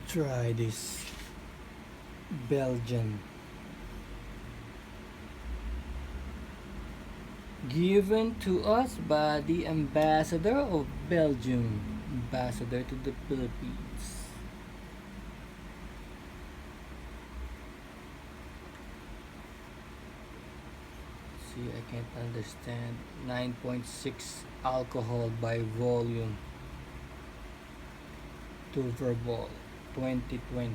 Try this Belgian. Given to us by the ambassador of Belgium, ambassador to the Philippines. See, I can't understand. 9.6 alcohol by volume. To Verbal 2020.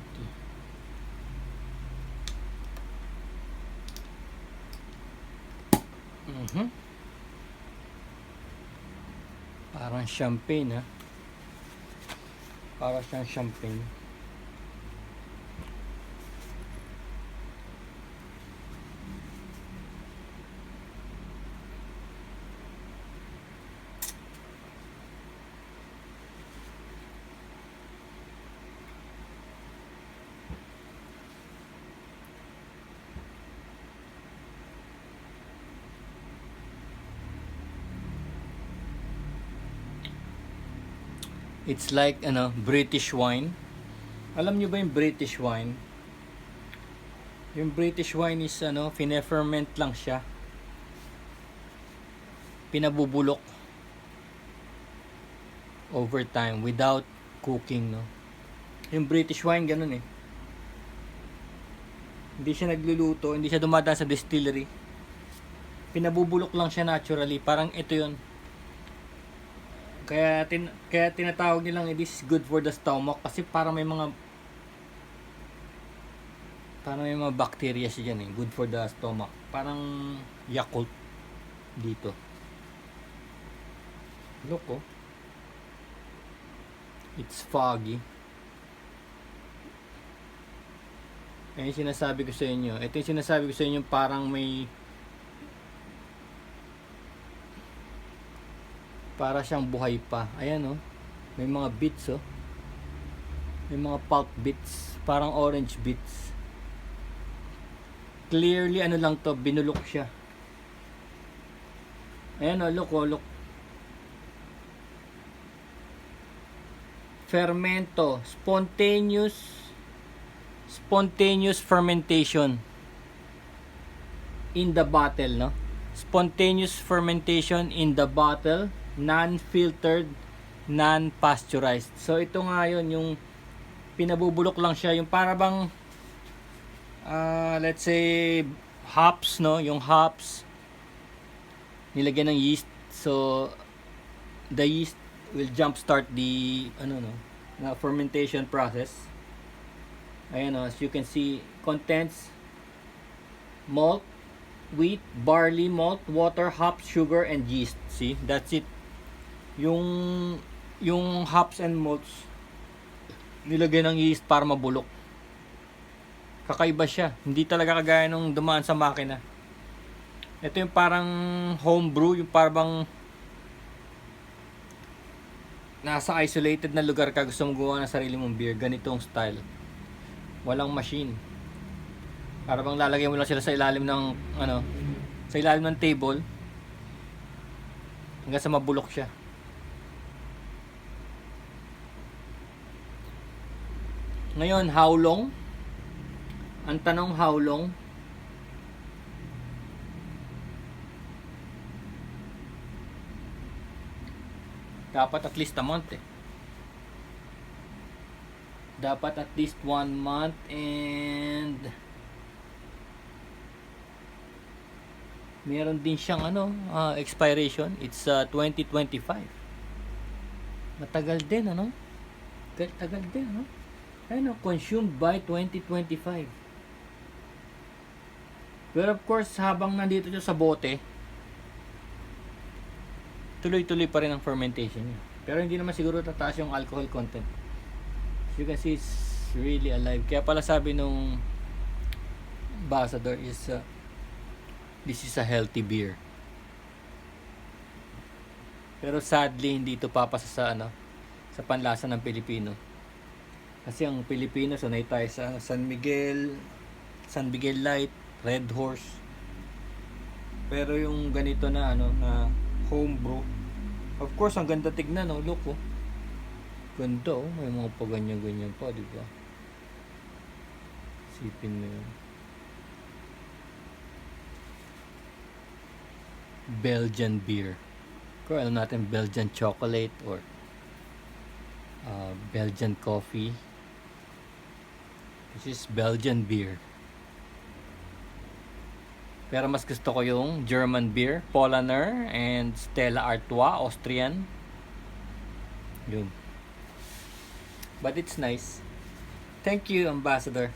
Parang champagne, ha? Parang siyang champagne. It's like British wine. Alam nyo ba yung British wine? Yung British wine is fine-ferment lang siya. Pinabubulok over time without cooking, no? Yung British wine ganun eh. Hindi siya nagluluto, hindi siya dumadaan sa distillery. Pinabubulok lang siya naturally, parang ito 'yun. Kaya tinatawag nilang this is good for the stomach kasi parang may mga bacteria siya dyan eh. Good for the stomach. Parang Yakult dito. Look, oh. It's foggy. Ayan yung sinasabi ko sa inyo. Ito yung sinasabi ko sa inyo, parang para siyang buhay pa. Ayan, oh. May mga bits, oh. May mga pulp bits. Parang orange bits. Clearly, lang to, binulok siya. Ayan, oh, look, oh, look. Fermento. Spontaneous fermentation. In the bottle, no? Spontaneous fermentation in the bottle. Non-filtered, non-pasteurized. So ito nga yun, yung pinabubulok lang siya, yung para bang let's say hops, no? Yung hops nilagyan ng yeast, so the yeast will jumpstart the na fermentation process. Ayan, as you can see, contents malt, wheat, barley malt, water, hops, sugar, and yeast. See, that's it. Yung hops and malts nilagay ng yeast para mabulok. Kakaiba siya. Hindi talaga kagaya nung dumaan sa makina. Ito yung parang homebrew, yung parang nasa isolated na lugar ka, gusto mong gawa ng sarili mong beer, ganitong style. Walang machine. Para bang lalagay mo lang sila sa ilalim ng sa ilalim ng table hanggang sa mabulok siya. Ngayon, how long? Ang tanong, how long? Dapat at least a month eh. Dapat at least 1 month, and meron din siyang expiration. It's 2025. Matagal din, tagal din, consumed by 2025. Pero of course, habang nandito siya sa bote, tuloy-tuloy pa rin ang fermentation niya. Pero hindi naman siguro tataas yung alcohol content. As you can see, it's really alive. Kaya pala sabi nung ambassador is this is a healthy beer. Pero sadly, hindi ito papasa sa sa panlasa ng Pilipino. Kasi ang Pilipino, sanay tayo sa San Miguel Light, Red Horse. Pero yung ganito na na homebrew, of course ang ganda tignan, look, oh. Ganda, oh. May mga pa ganyan pa, di ba? Sipin mo yun. Belgian beer. Kung ano natin, Belgian chocolate or Belgian coffee. This is Belgian beer. Pero mas gusto ko yung German beer, Polaner and Stella Artois, Austrian. Yun. But it's nice. Thank you, Ambassador.